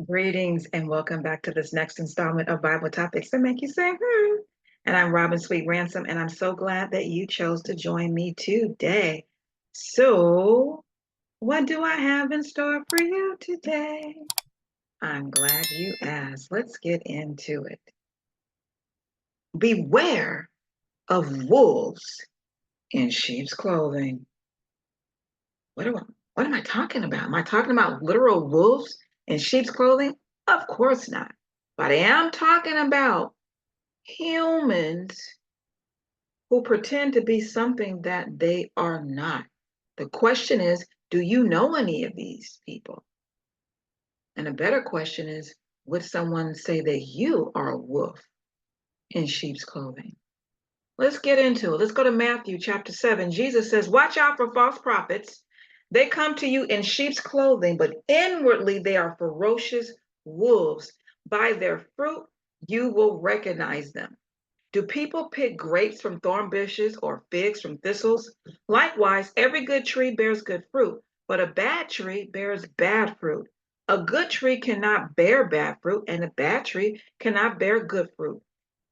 Greetings and welcome back to this next installment of Bible Topics that make you say, hmm. And I'm Robin Sweet Ransom, and I'm so glad that you chose to join me today. So, what do I have in store for you today? I'm glad you asked. Let's get into it. Beware of wolves in sheep's clothing. What am I talking about? Am I talking about literal wolves in sheep's clothing? Of course not. But I am talking about humans who pretend to be something that they are not. The question is, do you know any of these people? And a better question is, would someone say that you are a wolf in sheep's clothing? Let's get into it. Let's go to Matthew chapter 7. Jesus says, watch out for false prophets. They come to you in sheep's clothing, but inwardly they are ferocious wolves. By their fruit, you will recognize them. Do people pick grapes from thorn bushes or figs from thistles? Likewise, every good tree bears good fruit, but a bad tree bears bad fruit. A good tree cannot bear bad fruit, and a bad tree cannot bear good fruit.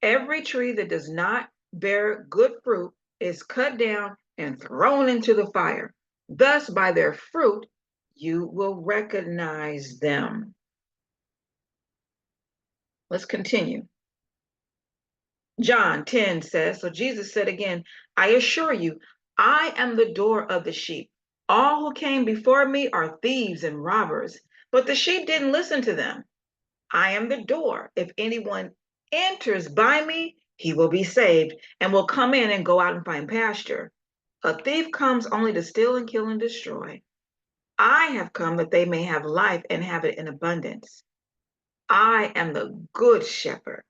Every tree that does not bear good fruit is cut down and thrown into the fire. Thus, by their fruit, you will recognize them. Let's continue. John 10 says, so Jesus said again, I assure you, I am the door of the sheep. All who came before me are thieves and robbers, but the sheep didn't listen to them. I am the door. If anyone enters by me, he will be saved and will come in and go out and find pasture. A thief comes only to steal and kill and destroy. I have come that they may have life and have it in abundance. I am the good shepherd.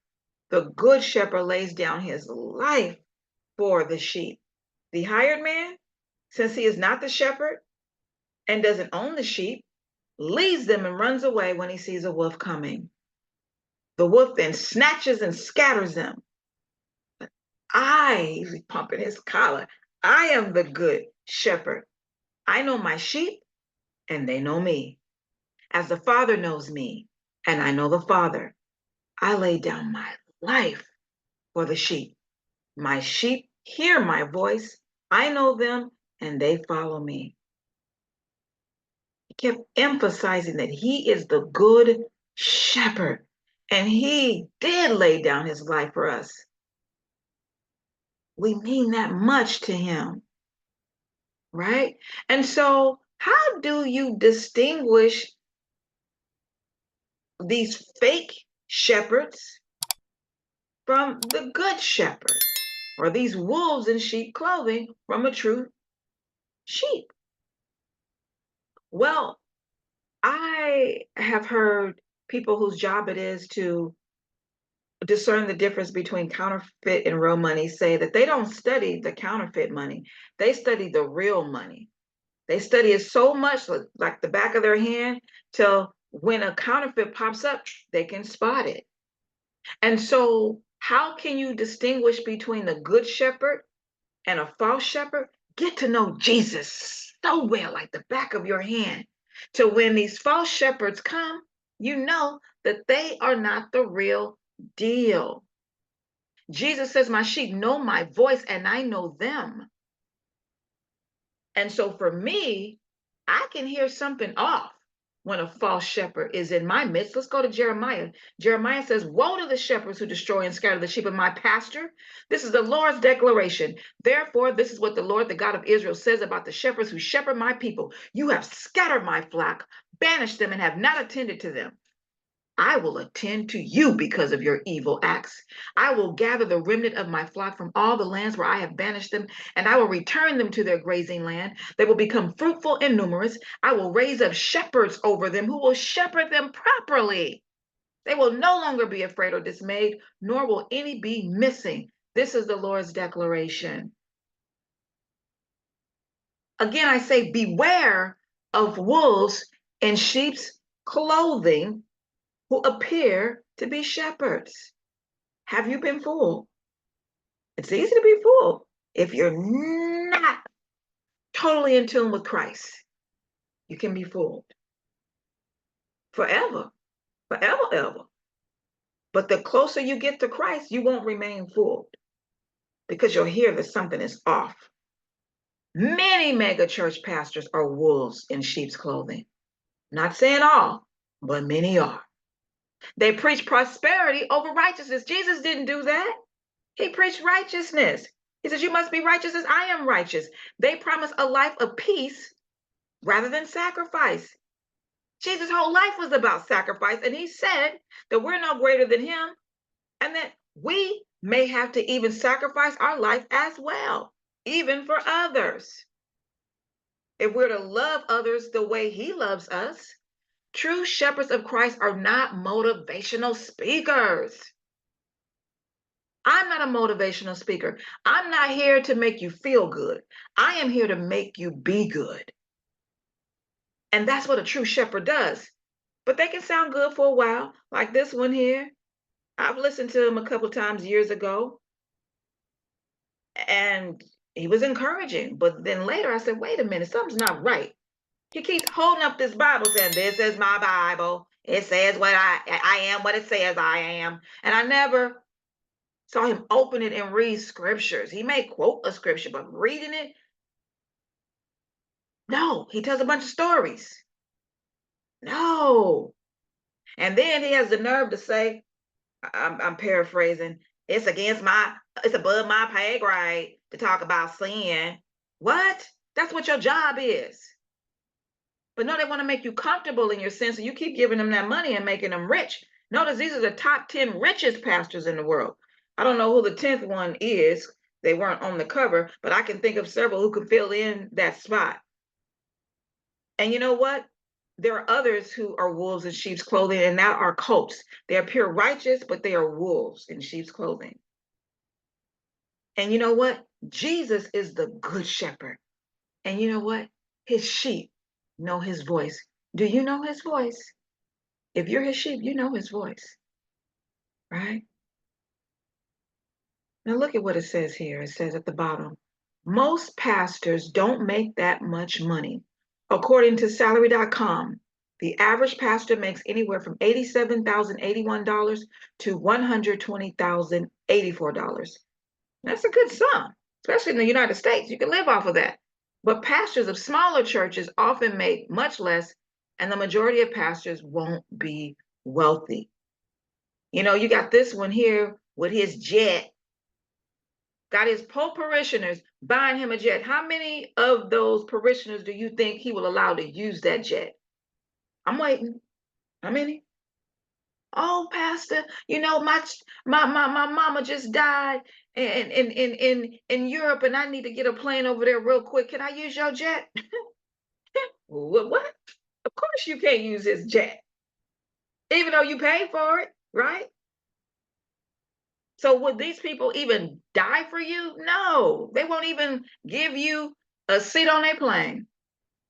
The good shepherd lays down his life for the sheep. The hired man, since he is not the shepherd and doesn't own the sheep, leaves them and runs away when he sees a wolf coming. The wolf then snatches and scatters them. But he's pumping his collar. I am the good shepherd. I know my sheep and they know me. As the Father knows me and I know the Father, I lay down my life for the sheep. My sheep hear my voice. I know them and they follow me. He kept emphasizing that he is the good shepherd and he did lay down his life for us. We mean that much to him, right? And so, how do you distinguish these fake shepherds from the good shepherd, or these wolves in sheep clothing from a true sheep? Well, I have heard people whose job it is to discern the difference between counterfeit and real money say that they don't study the counterfeit money. They study the real money. They study it so much, like the back of their hand, till when a counterfeit pops up, they can spot it. And so, how can you distinguish between the good shepherd and a false shepherd? Get to know Jesus so well, like the back of your hand. So when these false shepherds come, you know that they are not the real deal. Jesus says, my sheep know my voice and I know them. And so for me, I can hear something off when a false shepherd is in my midst. Let's go to Jeremiah. Jeremiah says, woe to the shepherds who destroy and scatter the sheep of my pasture. This is the Lord's declaration. Therefore, this is what the Lord, the God of Israel, says about the shepherds who shepherd my people. You have scattered my flock, banished them, and have not attended to them. I will attend to you because of your evil acts. I will gather the remnant of my flock from all the lands where I have banished them, and I will return them to their grazing land. They will become fruitful and numerous. I will raise up shepherds over them who will shepherd them properly. They will no longer be afraid or dismayed, nor will any be missing. This is the Lord's declaration. Again, I say, beware of wolves in sheep's clothing who appear to be shepherds. Have you been fooled? It's easy to be fooled if you're not totally in tune with Christ. You can be fooled forever. forever, ever. But the closer you get to Christ, you won't remain full because you'll hear that something is off. Many mega church pastors are wolves in sheep's clothing. Not saying all, but many are. They preach prosperity over righteousness. Jesus didn't do that. He preached righteousness. He says, you must be righteous as I am righteous. They promise a life of peace rather than sacrifice. Jesus' whole life was about sacrifice, and he said that we're no greater than him and that we may have to even sacrifice our life as well, even for others. If we're to love others the way he loves us, true shepherds of Christ are not motivational speakers. I'm not a motivational speaker. I'm not here to make you feel good. I am here to make you be good. And that's what a true shepherd does. But they can sound good for a while, like this one here. I've listened to him a couple of times years ago, and he was encouraging. But then later I said, wait a minute, something's not right. He keeps holding up this Bible saying, this is my Bible. It says what I am what it says I am. And I never saw him open it and read scriptures. He may quote a scripture, but reading it, no. He tells a bunch of stories. No. And then he has the nerve to say, I'm paraphrasing, it's above my pay grade to talk about sin. What? That's what your job is. But no, they want to make you comfortable in your sin, so you keep giving them that money and making them rich. Notice these are the top 10 richest pastors in the world. I don't know who the 10th one is. They weren't on the cover, but I can think of several who could fill in that spot. And you know what? There are others who are wolves in sheep's clothing, and that are cults. They appear righteous, but they are wolves in sheep's clothing. And you know what? Jesus is the good shepherd. And you know what? His sheep know his voice. Do you know his voice? If you're his sheep, you know his voice, right? Now look at what it says here. It says at the bottom, most pastors don't make that much money. According to salary.com, the average pastor makes anywhere from $87,081 to $120,084. That's a good sum, especially in the United States. You can live off of that. But pastors of smaller churches often make much less, and the majority of pastors won't be wealthy. You know, you got this one here with his jet, got his Pope parishioners buying him a jet. How many of those parishioners do you think he will allow to use that jet? I'm waiting. How many? Oh, Pastor, you know, my mama just died in Europe, and I need to get a plane over there real quick. Can I use your jet? What? Of course you can't use his jet, even though you paid for it, right? So would these people even die for you? No, they won't even give you a seat on a plane.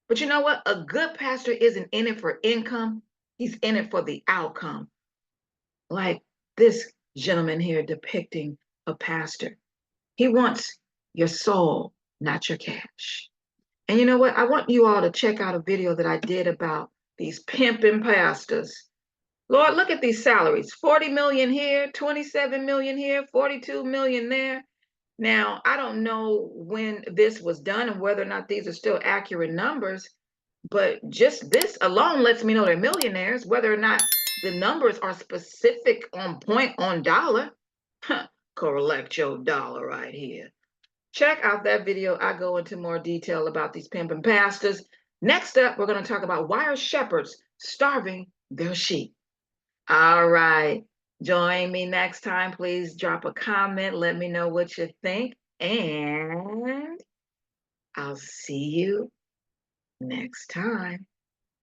But you know what? A good pastor isn't in it for income. He's in it for the outcome. Like this gentleman here depicting a pastor. He wants your soul, not your cash. And you know what? I want you all to check out a video that I did about these pimping pastors. Lord, look at these salaries. 40 million here, 27 million here, 42 million there. Now, I don't know when this was done and whether or not these are still accurate numbers, but just this alone lets me know they're millionaires. Whether or not the numbers are specific on point on dollar, collect your dollar right here. Check out that video. I go into more detail about these pimping pastors. Next up, we're going to talk about why are shepherds starving their sheep. All right. Join me next time. Please drop a comment. Let me know what you think. And I'll see you next time.